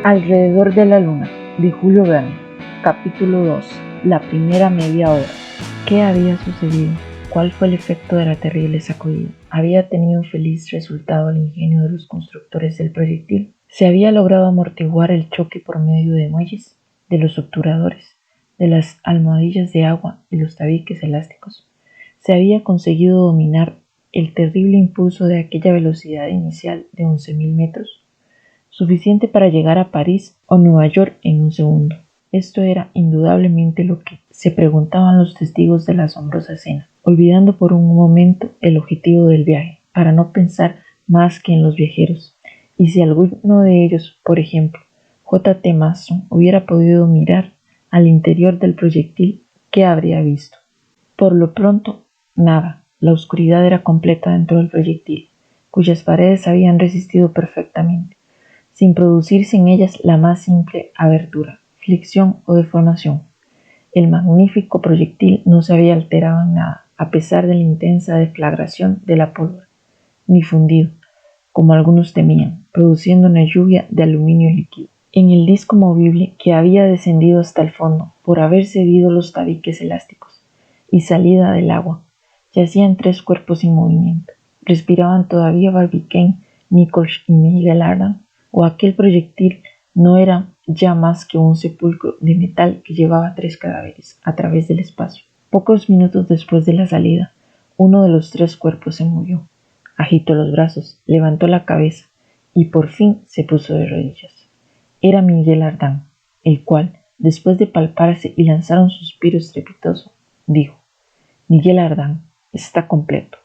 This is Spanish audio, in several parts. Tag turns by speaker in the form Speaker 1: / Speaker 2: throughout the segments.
Speaker 1: Alrededor de la luna, de Julio Verne. Capítulo 2. La primera media hora. ¿Qué había sucedido? ¿Cuál fue el efecto de la terrible sacudida? ¿Había tenido un feliz resultado el ingenio de los constructores del proyectil? ¿Se había logrado amortiguar el choque por medio de muelles, de los obturadores, de las almohadillas de agua y los tabiques elásticos? ¿Se había conseguido dominar el terrible impulso de aquella velocidad inicial de 11.000 metros? Suficiente para llegar a París o Nueva York en un segundo. Esto era indudablemente lo que se preguntaban los testigos de la asombrosa escena, olvidando por un momento el objetivo del viaje, para no pensar más que en los viajeros. Y si alguno de ellos, por ejemplo, J. T. Maston, hubiera podido mirar al interior del proyectil, ¿qué habría visto? Por lo pronto, nada. La oscuridad era completa dentro del proyectil, cuyas paredes habían resistido perfectamente, sin producirse en ellas la más simple abertura, flexión o deformación. El magnífico proyectil no se había alterado en nada, a pesar de la intensa deflagración de la pólvora, ni fundido, como algunos temían, produciendo una lluvia de aluminio líquido. En el disco movible, que había descendido hasta el fondo por haber cedido los tabiques elásticos y salida del agua, yacían 3 cuerpos en movimiento. Respiraban todavía Barbicane, Nichols y Miguel Ardan, o aquel proyectil no era ya más que un sepulcro de metal que llevaba 3 cadáveres a través del espacio. Pocos minutos después de la salida, uno de los 3 cuerpos se movió, agitó los brazos, levantó la cabeza y por fin se puso de rodillas. Era Miguel Ardan, el cual, después de palparse y lanzar un suspiro estrepitoso, dijo: Miguel Ardan está completo,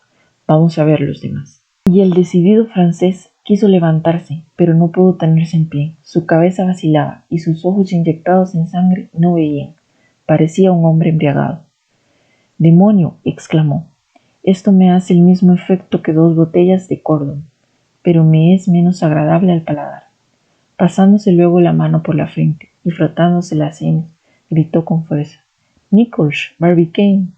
Speaker 1: vamos a ver los demás. Y el decidido francés quiso levantarse, pero no pudo tenerse en pie. Su cabeza vacilaba y sus ojos inyectados en sangre no veían. Parecía un hombre embriagado. ¡Demonio!, exclamó. Esto me hace el mismo efecto que 2 botellas de Cordon, pero me es menos agradable al paladar. Pasándose luego la mano por la frente y frotándose las sienes, gritó con fuerza: Nichols, Barbicane.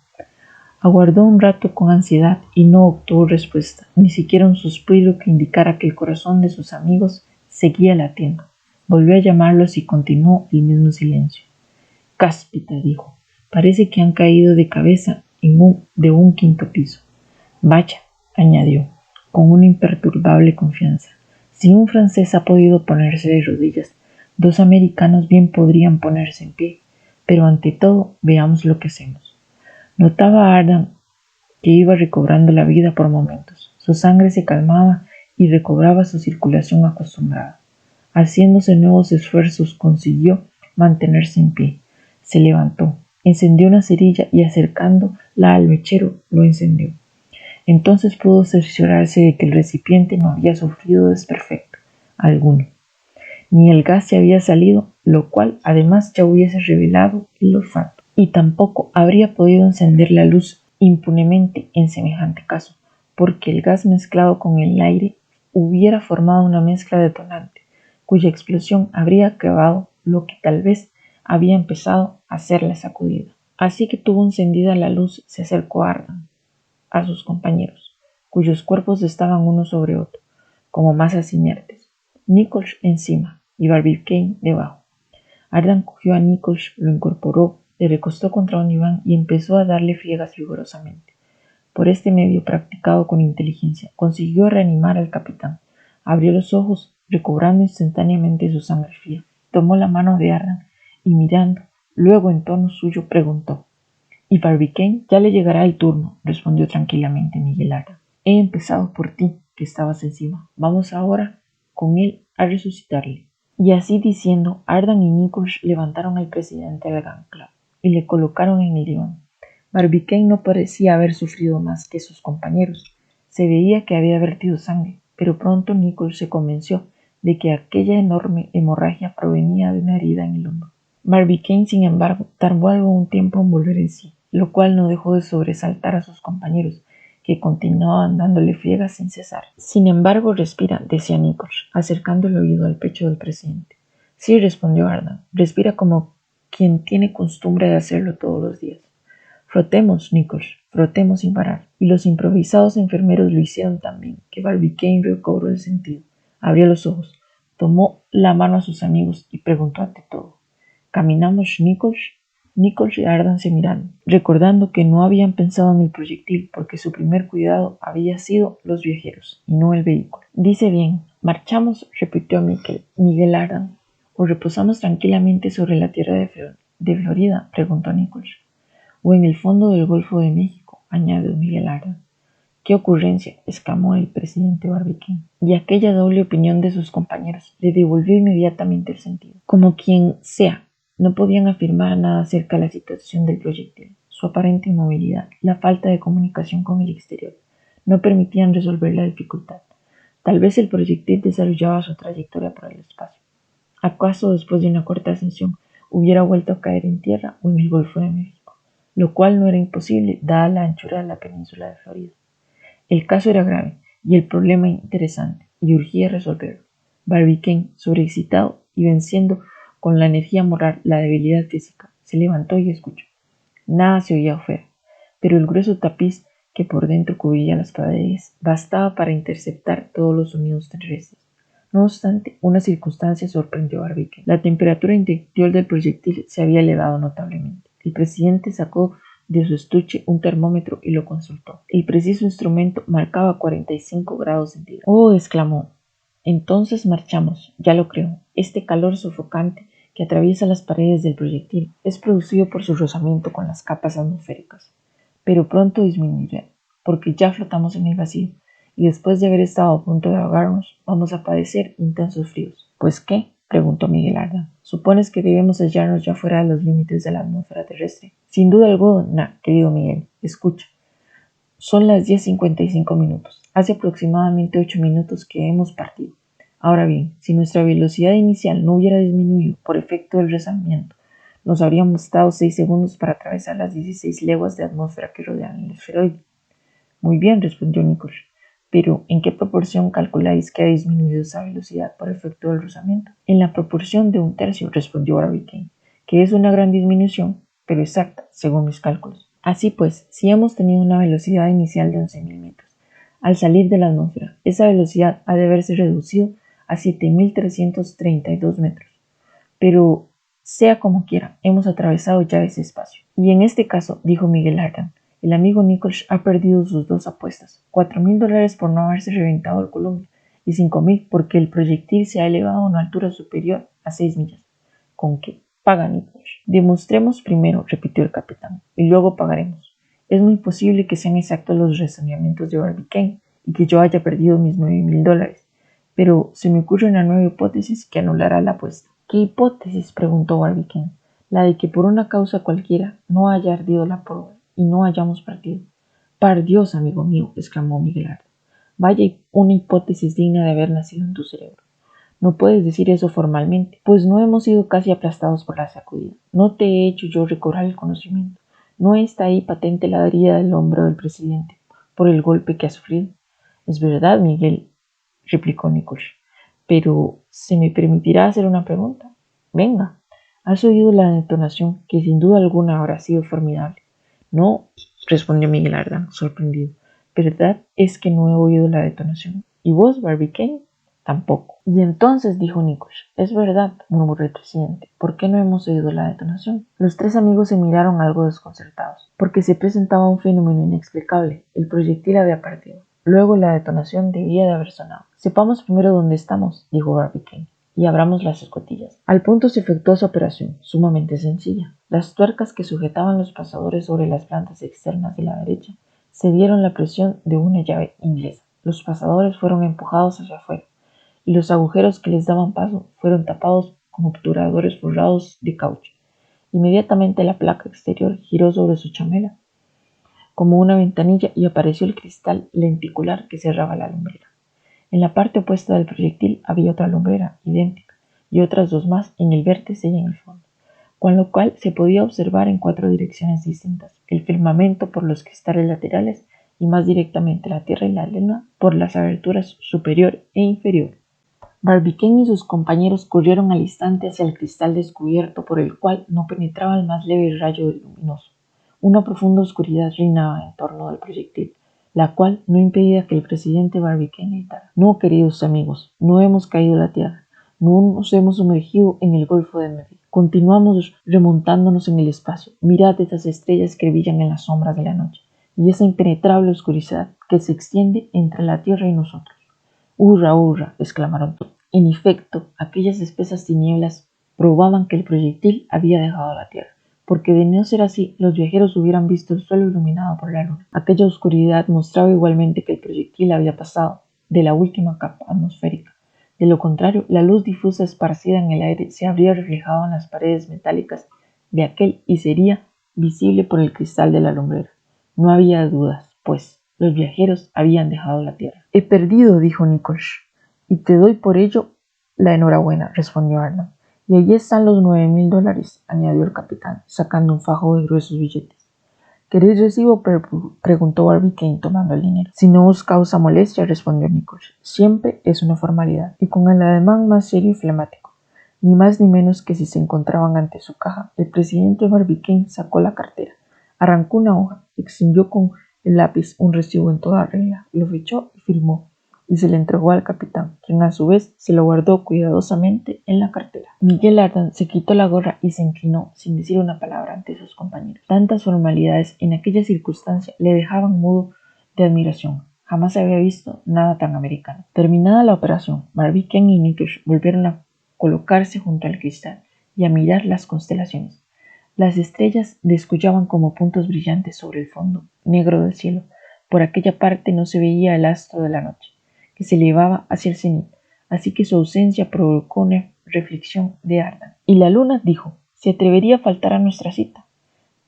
Speaker 1: Aguardó un rato con ansiedad y no obtuvo respuesta, ni siquiera un suspiro que indicara que el corazón de sus amigos seguía latiendo. Volvió a llamarlos y continuó el mismo silencio. Cáspita, dijo, parece que han caído de cabeza de un 5.º piso. Vaya, añadió, con una imperturbable confianza, si un francés ha podido ponerse de rodillas, 2 americanos bien podrían ponerse en pie, pero ante todo veamos lo que hacemos. Notaba a Ardan que iba recobrando la vida por momentos. Su sangre se calmaba y recobraba su circulación acostumbrada. Haciéndose nuevos esfuerzos, consiguió mantenerse en pie. Se levantó, encendió una cerilla y acercándola al mechero, lo encendió. Entonces pudo cerciorarse de que el recipiente no había sufrido desperfecto alguno, ni el gas se había salido, lo cual además ya hubiese revelado el olfato, y tampoco habría podido encender la luz impunemente en semejante caso, porque el gas mezclado con el aire hubiera formado una mezcla detonante, cuya explosión habría acabado lo que tal vez había empezado a hacer la sacudida. Así que tuvo encendida la luz, se acercó a Ardan, a sus compañeros, cuyos cuerpos estaban uno sobre otro, como masas inertes, Nichols encima y Barbicane debajo. Ardan cogió a Nichols, lo incorporó, le recostó contra un diván y empezó a darle friegas vigorosamente. Por este medio, practicado con inteligencia, consiguió reanimar al capitán. Abrió los ojos, recobrando instantáneamente su sangre fría. Tomó la mano de Ardan y mirando, luego en tono suyo preguntó: ¿Y Barbicane? Ya le llegará el turno, respondió tranquilamente Miguel Ardan. He empezado por ti, que estabas encima. Vamos ahora con él a resucitarle. Y así diciendo, Ardan y Nichols levantaron al presidente del Gun Club y le colocaron en el diván. Barbicane no parecía haber sufrido más que sus compañeros. Se veía que había vertido sangre, pero pronto Nichols se convenció de que aquella enorme hemorragia provenía de una herida en el hombro. Barbicane, sin embargo, tardó algún tiempo en volver en sí, lo cual no dejó de sobresaltar a sus compañeros, que continuaban dándole friegas sin cesar. Sin embargo, respira, decía Nichols, acercando el oído al pecho del presidente. Sí, respondió Ardan, respira como quien tiene costumbre de hacerlo todos los días. Frotemos, Nichols, frotemos sin parar. Y los improvisados enfermeros lo hicieron también, que Barbicane recobró el sentido. Abrió los ojos. Tomó la mano a sus amigos y preguntó ante todo: ¿Caminamos, Nichols? Nichols y Ardan se miraron, recordando que no habían pensado en el proyectil porque su primer cuidado había sido los viajeros y no el vehículo. Dice bien, marchamos, repitió Miguel Ardan, o reposamos tranquilamente sobre la tierra de Florida, preguntó Nichols, o en el fondo del Golfo de México, añadió Miguel Ardan. ¡Qué ocurrencia!, exclamó el presidente Barbicane, y aquella doble opinión de sus compañeros le devolvió inmediatamente el sentido. Como quien sea, no podían afirmar nada acerca de la situación del proyectil. Su aparente inmovilidad, la falta de comunicación con el exterior, no permitían resolver la dificultad. Tal vez el proyectil desarrollaba su trayectoria por el espacio. ¿Acaso después de una corta ascensión hubiera vuelto a caer en tierra o en el Golfo de México? Lo cual no era imposible, dada la anchura de la península de Florida. El caso era grave y el problema interesante, y urgía resolverlo. Barbicane, sobreexcitado y venciendo con la energía moral la debilidad física, se levantó y escuchó. Nada se oía afuera, pero el grueso tapiz que por dentro cubría las paredes bastaba para interceptar todos los sonidos terrestres. No obstante, una circunstancia sorprendió a Barbicane. La temperatura interior del proyectil se había elevado notablemente. El presidente sacó de su estuche un termómetro y lo consultó. El preciso instrumento marcaba 45 grados centígrados. ¡Oh!, exclamó. Entonces marchamos, ya lo creo. Este calor sofocante que atraviesa las paredes del proyectil es producido por su rozamiento con las capas atmosféricas. Pero pronto disminuirá, porque ya flotamos en el vacío, y después de haber estado a punto de ahogarnos, vamos a padecer intensos fríos. ¿Pues qué?, preguntó Miguel Ardan. ¿Supones que debemos hallarnos ya fuera de los límites de la atmósfera terrestre? Sin duda alguna, querido Miguel. Escucha. Son las 10:55. Hace aproximadamente 8 minutos que hemos partido. Ahora bien, si nuestra velocidad inicial no hubiera disminuido por efecto del rozamiento, nos habríamos dado 6 segundos para atravesar las 16 leguas de atmósfera que rodean el esferoide. Muy bien, respondió Nichols. Pero, ¿en qué proporción calculáis que ha disminuido esa velocidad por efecto del rozamiento? En la proporción de 1/3, respondió Barbicane, que es una gran disminución, pero exacta, según mis cálculos. Así pues, si hemos tenido una velocidad inicial de 11.000 metros, al salir de la atmósfera, esa velocidad ha de haberse reducido a 7.332 metros. Pero, sea como quiera, hemos atravesado ya ese espacio. Y en este caso, dijo Miguel Ardan, el amigo Nichols ha perdido sus dos apuestas, $4.000 por no haberse reventado el columpio y 5.000 porque el proyectil se ha elevado a una altura superior a 6 millas. ¿Con qué? Paga, Nichols. Demostremos primero, repitió el capitán, y luego pagaremos. Es muy posible que sean exactos los razonamientos de Barbicane y que yo haya perdido mis $9.000, pero se me ocurre una nueva hipótesis que anulará la apuesta. ¿Qué hipótesis?, preguntó Barbicane. La de que por una causa cualquiera no haya ardido la pólvora y no hayamos partido. ¡Par Dios, amigo mío!, exclamó Miguel Ardan. Vaya una hipótesis digna de haber nacido en tu cerebro. No puedes decir eso formalmente, pues no hemos sido casi aplastados por la sacudida. No te he hecho yo recobrar el conocimiento. No está ahí patente la herida del hombro del presidente por el golpe que ha sufrido. Es verdad, Miguel, replicó Nichols, pero ¿se me permitirá hacer una pregunta? Venga, ¿has oído la detonación, que sin duda alguna habrá sido formidable? No, respondió Miguel Ardan, sorprendido. ¿Verdad es que no he oído la detonación? ¿Y vos, Barbicane? Tampoco. Y entonces, dijo Nichols, es verdad, murmuró el presidente. ¿Por qué no hemos oído la detonación? Los tres amigos se miraron algo desconcertados, porque se presentaba un fenómeno inexplicable. El proyectil había partido. Luego la detonación debía de haber sonado. Sepamos primero dónde estamos, dijo Barbicane, y abramos las escotillas. Al punto se efectuó su operación, sumamente sencilla. Las tuercas que sujetaban los pasadores sobre las plantas externas de la derecha cedieron la presión de una llave inglesa. Los pasadores fueron empujados hacia afuera, y los agujeros que les daban paso fueron tapados con obturadores forrados de caucho. Inmediatamente la placa exterior giró sobre su chamela como una ventanilla y apareció el cristal lenticular que cerraba la lumbrera. En la parte opuesta del proyectil había otra lumbrera idéntica y otras dos más en el vértice y en el fondo, con lo cual se podía observar en 4 direcciones distintas el firmamento por los cristales laterales y más directamente la tierra y la luna por las aberturas superior e inferior. Barbicane y sus compañeros corrieron al instante hacia el cristal descubierto por el cual no penetraba el más leve rayo luminoso. Una profunda oscuridad reinaba en torno del proyectil, la cual no impedía que el presidente Barbicane gritara: «No, queridos amigos, no hemos caído a la tierra. No nos hemos sumergido en el Golfo de Medio. Continuamos remontándonos en el espacio. Mirad esas estrellas que brillan en las sombras de la noche y esa impenetrable oscuridad que se extiende entre la Tierra y nosotros. ¡Hurra, hurra!, exclamaron todos. En efecto, aquellas espesas tinieblas probaban que el proyectil había dejado la Tierra, porque de no ser así, los viajeros hubieran visto el suelo iluminado por la luna. Aquella oscuridad mostraba igualmente que el proyectil había pasado de la última capa atmosférica. De lo contrario, la luz difusa esparcida en el aire se habría reflejado en las paredes metálicas de aquel y sería visible por el cristal de la lumbrera. No había dudas, pues los viajeros habían dejado la Tierra. He perdido, dijo Nichols, y te doy por ello la enhorabuena, respondió Arnold. Y allí están los $9,000, añadió el capitán, sacando un fajo de gruesos billetes. ¿Queréis recibo? Preguntó Barbicane tomando el dinero. Si no os causa molestia, respondió Nichols. Siempre es una formalidad, y con el ademán más serio y flemático. Ni más ni menos que si se encontraban ante su caja, el presidente Barbicane sacó la cartera, arrancó una hoja, extendió con el lápiz un recibo en toda regla, lo fichó y firmó, y se le entregó al capitán, quien a su vez se lo guardó cuidadosamente en la cartera. Miguel Ardan se quitó la gorra y se inclinó sin decir una palabra ante sus compañeros. Tantas formalidades en aquella circunstancia le dejaban mudo de admiración. Jamás había visto nada tan americano. Terminada la operación, Barbicane y Nichols volvieron a colocarse junto al cristal y a mirar las constelaciones. Las estrellas descollaban como puntos brillantes sobre el fondo negro del cielo. Por aquella parte no se veía el astro de la noche, que se elevaba hacia el cenit, así que su ausencia provocó una reflexión de Ardan. Y la luna, dijo, ¿se atrevería a faltar a nuestra cita?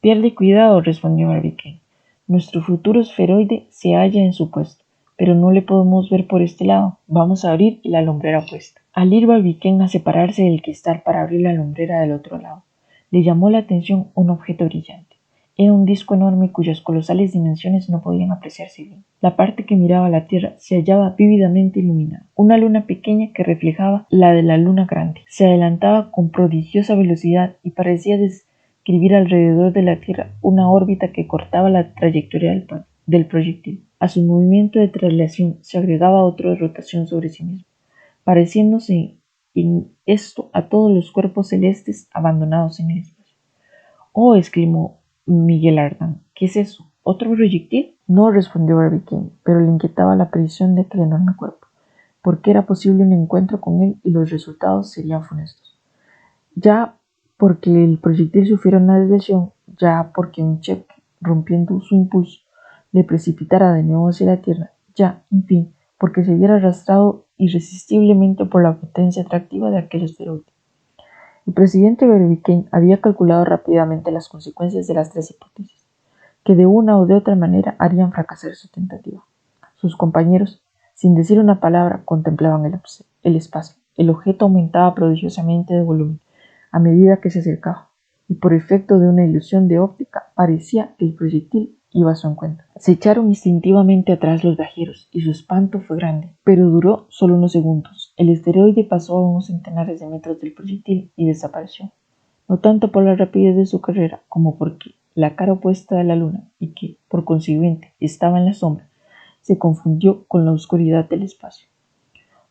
Speaker 1: Pierde cuidado, respondió Barbicane. Nuestro futuro esferoide se halla en su puesto, pero no le podemos ver por este lado. Vamos a abrir la lumbrera opuesta. Al ir Barbicane a separarse del cristal para abrir la lumbrera del otro lado, le llamó la atención un objeto brillante. Era un disco enorme cuyas colosales dimensiones no podían apreciarse bien. La parte que miraba a la Tierra se hallaba vívidamente iluminada. Una luna pequeña que reflejaba la de la luna grande. Se adelantaba con prodigiosa velocidad y parecía describir alrededor de la Tierra una órbita que cortaba la trayectoria del proyectil. A su movimiento de traslación se agregaba otro de rotación sobre sí mismo, pareciéndose en esto a todos los cuerpos celestes abandonados en el espacio. ¡Oh!, exclamó Miguel Ardan, ¿qué es eso? ¿Otro proyectil? No, respondió Barbicane, pero le inquietaba la aparición de aquel enorme cuerpo, porque era posible un encuentro con él y los resultados serían funestos. Ya porque el proyectil sufriera una desviación, ya porque un cheque, rompiendo su impulso, le precipitara de nuevo hacia la Tierra, ya, en fin, porque se viera arrastrado irresistiblemente por la potencia atractiva de aquel asteroide. El presidente Barbicane había calculado rápidamente las consecuencias de las tres hipótesis, que de una o de otra manera harían fracasar su tentativa. Sus compañeros, sin decir una palabra, contemplaban el espacio. El objeto aumentaba prodigiosamente de volumen a medida que se acercaba, y por efecto de una ilusión de óptica, parecía que el proyectil iba a su encuentro. Se echaron instintivamente atrás los viajeros, y su espanto fue grande, pero duró solo unos segundos. El asteroide pasó a unos centenares de metros del proyectil y desapareció, no tanto por la rapidez de su carrera, como porque la cara opuesta de la luna, y que, por consiguiente, estaba en la sombra, se confundió con la oscuridad del espacio.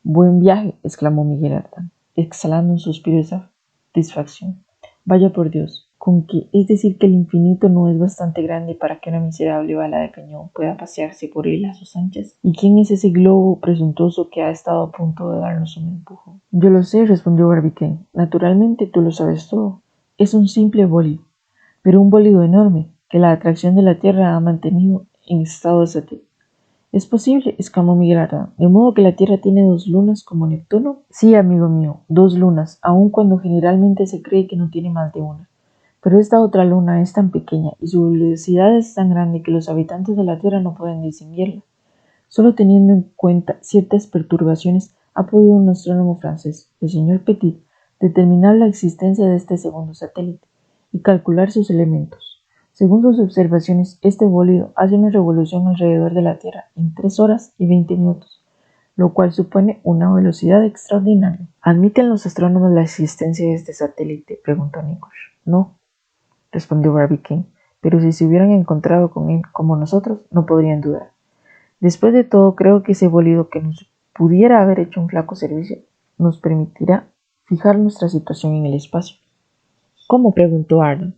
Speaker 1: «Buen viaje», exclamó Miguel Ardan, exhalando un suspiro de satisfacción. «Vaya por Dios, ¿con qué? Es decir, que el infinito no es bastante grande para que una miserable bala de cañón pueda pasearse por él a sus anchas. ¿Y quién es ese globo presuntuoso que ha estado a punto de darnos un empujón?» «Yo lo sé», respondió Barbicane. «Naturalmente tú lo sabes todo. Es un simple bólido, pero un bólido enorme que la atracción de la Tierra ha mantenido en estado de satélite». «¿Es posible?», exclamó Miguel Ardan. «¿De modo que la Tierra tiene dos lunas como Neptuno?» «Sí, amigo mío, dos lunas, aun cuando generalmente se cree que no tiene más de una. Pero esta otra luna es tan pequeña y su velocidad es tan grande que los habitantes de la Tierra no pueden distinguirla. Solo teniendo en cuenta ciertas perturbaciones ha podido un astrónomo francés, el señor Petit, determinar la existencia de este segundo satélite y calcular sus elementos. Según sus observaciones, este bólido hace una revolución alrededor de la Tierra en 3 horas y 20 minutos, lo cual supone una velocidad extraordinaria. ¿Admiten los astrónomos la existencia de este satélite?, preguntó Nichols. «No», respondió Barbicane, «pero si se hubieran encontrado con él como nosotros, no podrían dudar. Después de todo, creo que ese bólido, que nos pudiera haber hecho un flaco servicio, nos permitirá fijar nuestra situación en el espacio. ¿Cómo?, preguntó Arnold.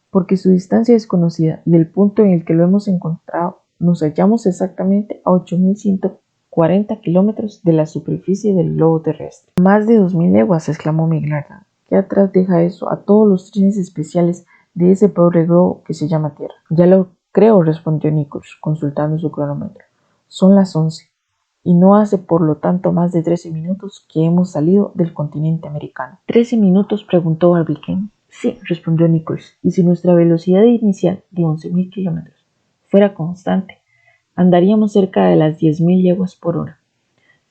Speaker 1: Porque su distancia es conocida y el punto en el que lo hemos encontrado nos hallamos exactamente a 8.140 kilómetros de la superficie del globo terrestre. Más de 2.000 leguas, exclamó Miguel Ardan. ¿Qué atrás deja eso a todos los trenes especiales de ese pobre globo que se llama Tierra? Ya lo creo, respondió Nichols, consultando su cronómetro. Son las 11, y no hace por lo tanto más de 13 minutos que hemos salido del continente americano. ¿13 minutos?, preguntó Barbicane. Sí, respondió Nichols, y si nuestra velocidad inicial de 11.000 kilómetros fuera constante, andaríamos cerca de las 10.000 leguas por hora.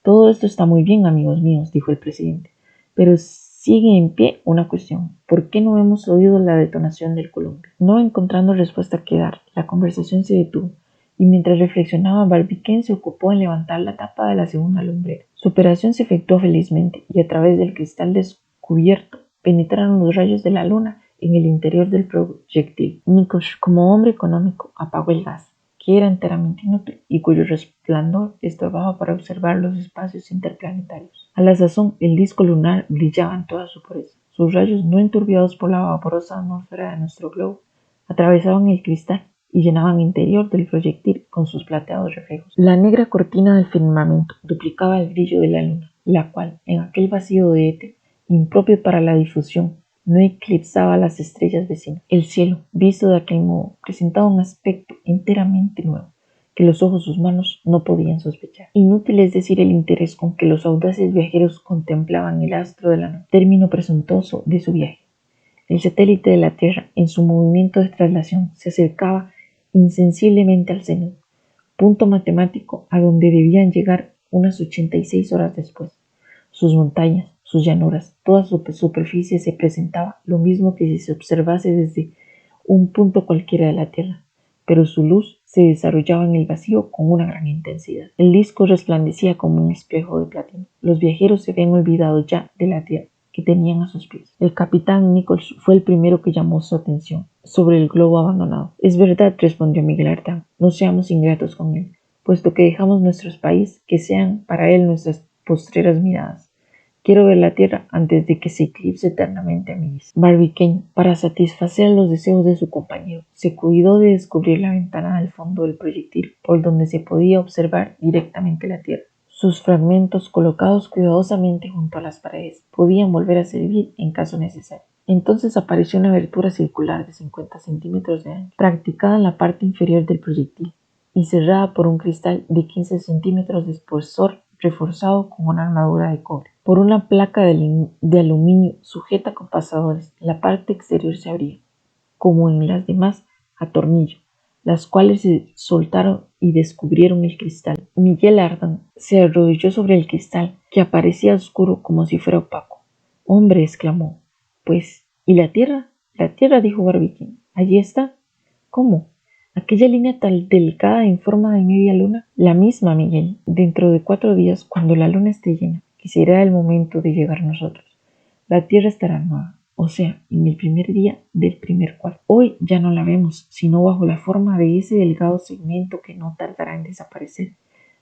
Speaker 1: Todo esto está muy bien, amigos míos, dijo el presidente, pero sigue en pie una cuestión. ¿Por qué no hemos oído la detonación del Columbia? No encontrando respuesta que dar, la conversación se detuvo, y mientras reflexionaba, Barbicane se ocupó en levantar la tapa de la segunda lumbrera. Su operación se efectuó felizmente, y a través del cristal descubierto penetraron los rayos de la luna en el interior del proyectil. Nichols, como hombre económico, apagó el gas, que era enteramente inútil y cuyo resplandor estorbaba para observar los espacios interplanetarios. A la sazón, el disco lunar brillaba en toda su pureza. Sus rayos, no enturbiados por la vaporosa atmósfera de nuestro globo, atravesaban el cristal y llenaban el interior del proyectil con sus plateados reflejos. La negra cortina del firmamento duplicaba el brillo de la luna, la cual, en aquel vacío de éter impropio para la difusión, no eclipsaba las estrellas vecinas. El cielo, visto de aquel modo, presentaba un aspecto enteramente nuevo, que los ojos humanos no podían sospechar. Inútil es decir el interés con que los audaces viajeros contemplaban el astro de la noche, término presuntuoso de su viaje. El satélite de la Tierra, en su movimiento de traslación, se acercaba insensiblemente al zenit, punto matemático a donde debían llegar unas 86 horas después. Sus montañas, sus llanuras, toda su superficie se presentaba lo mismo que si se observase desde un punto cualquiera de la Tierra, pero su luz se desarrollaba en el vacío con una gran intensidad. El disco resplandecía como un espejo de platino. Los viajeros se habían olvidado ya de la Tierra que tenían a sus pies. El capitán Nichols fue el primero que llamó su atención sobre el globo abandonado. Es verdad, respondió Miguel Ardan, no seamos ingratos con él, puesto que dejamos nuestro país, que sean para él nuestras postreras miradas. Quiero ver la Tierra antes de que se eclipse eternamente a mi vista. Barbicane, para satisfacer los deseos de su compañero, se cuidó de descubrir la ventana al fondo del proyectil por donde se podía observar directamente la Tierra. Sus fragmentos, colocados cuidadosamente junto a las paredes, podían volver a servir en caso necesario. Entonces apareció una abertura circular de 50 centímetros de ancho, practicada en la parte inferior del proyectil y cerrada por un cristal de 15 centímetros de espesor reforzado con una armadura de cobre. Por una placa de aluminio sujeta con pasadores, la parte exterior se abría, como en las demás, a tornillo, las cuales se soltaron y descubrieron el cristal. Miguel Ardan se arrodilló sobre el cristal, que aparecía oscuro como si fuera opaco. «Hombre», exclamó. «Pues, ¿y la Tierra?» «La Tierra», dijo Barbicane. «Allí está». «¿Cómo? Aquella línea tan delicada en forma de media luna». «La misma, Miguel. Dentro de 4 días, cuando la luna esté llena, que será el momento de llegar nosotros, la Tierra estará nueva, o sea, en el primer día del primer cuarto. Hoy ya no la vemos, sino bajo la forma de ese delgado segmento que no tardará en desaparecer,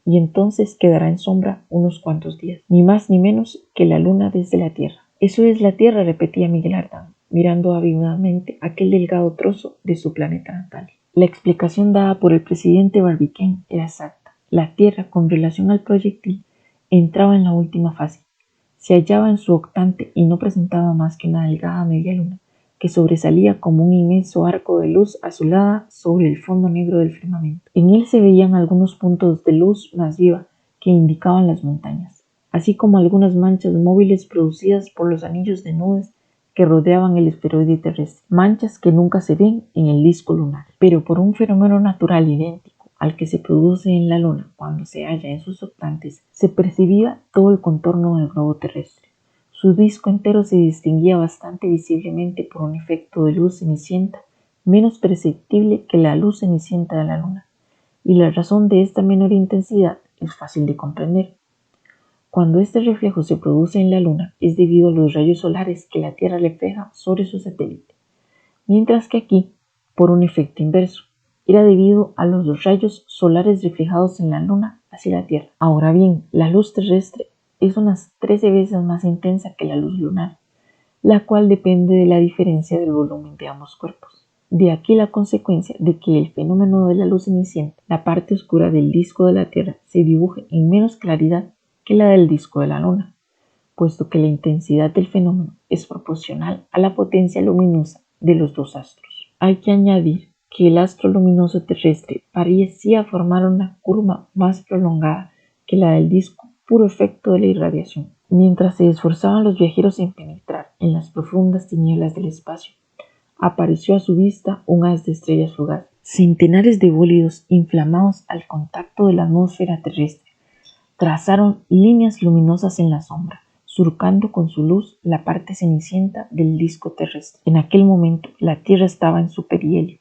Speaker 1: y entonces quedará en sombra unos cuantos días, ni más ni menos que la luna desde la Tierra». «Eso es la Tierra», repetía Miguel Ardan, mirando avidamente aquel delgado trozo de su planeta natal. La explicación dada por el presidente Barbicane era exacta. La Tierra, con relación al proyectil, entraba en la última fase. Se hallaba en su octante y no presentaba más que una delgada media luna, que sobresalía como un inmenso arco de luz azulada sobre el fondo negro del firmamento. En él se veían algunos puntos de luz más viva que indicaban las montañas, así como algunas manchas móviles producidas por los anillos de nubes que rodeaban el esferoide terrestre, manchas que nunca se ven en el disco lunar, pero por un fenómeno natural idéntico al que se produce en la Luna cuando se halla en sus octantes, se percibía todo el contorno del globo terrestre. Su disco entero se distinguía bastante visiblemente por un efecto de luz cenicienta menos perceptible que la luz cenicienta de la Luna, y la razón de esta menor intensidad es fácil de comprender. Cuando este reflejo se produce en la Luna es debido a los rayos solares que la Tierra refleja sobre su satélite, mientras que aquí, por un efecto inverso, era debido a los rayos solares reflejados en la Luna hacia la Tierra. Ahora bien, la luz terrestre es unas 13 veces más intensa que la luz lunar, la cual depende de la diferencia del volumen de ambos cuerpos. De aquí la consecuencia de que el fenómeno de la luz cenicienta, la parte oscura del disco de la Tierra, se dibuje en menos claridad que la del disco de la Luna, puesto que la intensidad del fenómeno es proporcional a la potencia luminosa de los dos astros. Hay que añadir que el astro luminoso terrestre parecía formar una curva más prolongada que la del disco, puro efecto de la irradiación. Mientras se esforzaban los viajeros en penetrar en las profundas tinieblas del espacio, apareció a su vista un haz de estrellas fugaces. Centenares de bólidos inflamados al contacto de la atmósfera terrestre trazaron líneas luminosas en la sombra, surcando con su luz la parte cenicienta del disco terrestre. En aquel momento la Tierra estaba en su perihelio,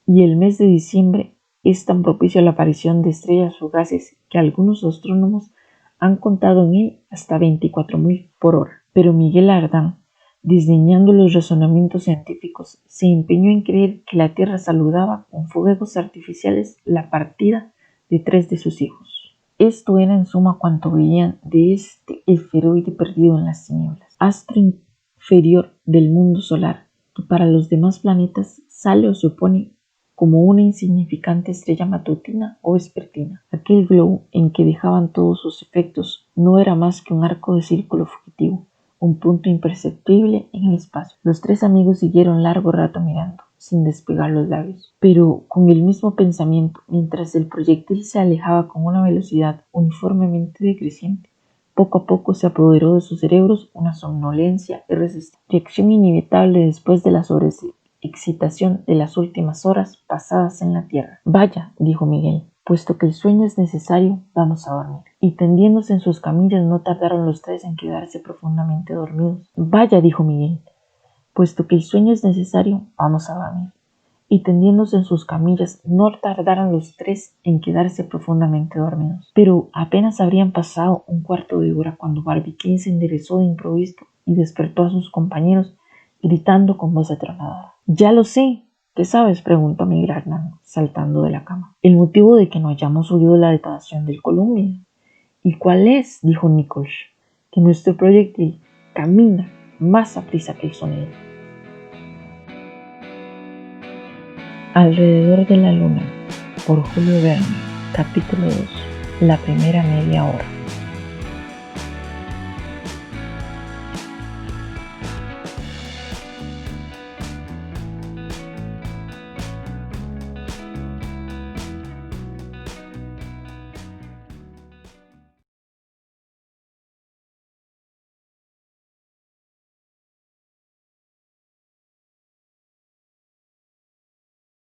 Speaker 1: y el mes de diciembre es tan propicio a la aparición de estrellas fugaces que algunos astrónomos han contado en él hasta 24.000 por hora. Pero Miguel Ardán, desdeñando los razonamientos científicos, se empeñó en creer que la Tierra saludaba con fuegos artificiales la partida de 3 de sus hijos. Esto era en suma cuanto veían de este esferoide perdido en las tinieblas, astro inferior del mundo solar, que para los demás planetas sale o se opone como una insignificante estrella matutina o vespertina. Aquel globo en que dejaban todos sus efectos no era más que un arco de círculo fugitivo, un punto imperceptible en el espacio. Los 3 amigos siguieron largo rato mirando, sin despegar los labios, pero con el mismo pensamiento, mientras el proyectil se alejaba con una velocidad uniformemente decreciente. Poco a poco se apoderó de sus cerebros una somnolencia irresistible, reacción inevitable después de la sobreexcitación de las últimas horas pasadas en la Tierra. Vaya, dijo Miguel, puesto que el sueño es necesario, vamos a dormir. Y tendiéndose en sus camillas no tardaron los 3 en quedarse profundamente dormidos. Vaya, dijo Miguel, puesto que el sueño es necesario, vamos a dormir. Y tendiéndose en sus camillas no tardaron los 3 en quedarse profundamente dormidos. Pero apenas habrían pasado un cuarto de hora cuando Barbicane se enderezó de improviso y despertó a sus compañeros gritando con voz atronadora. «Ya lo sé». «¿Qué sabes?», preguntó Miguel Ardán, saltando de la cama. «El motivo de que no hayamos oído la detonación del Columbia». «¿Y cuál es?», dijo Nichols. «Que nuestro proyectil camina más aprisa que el sonido». Alrededor de la Luna, por Julio Verne, capítulo 2, la primera media hora.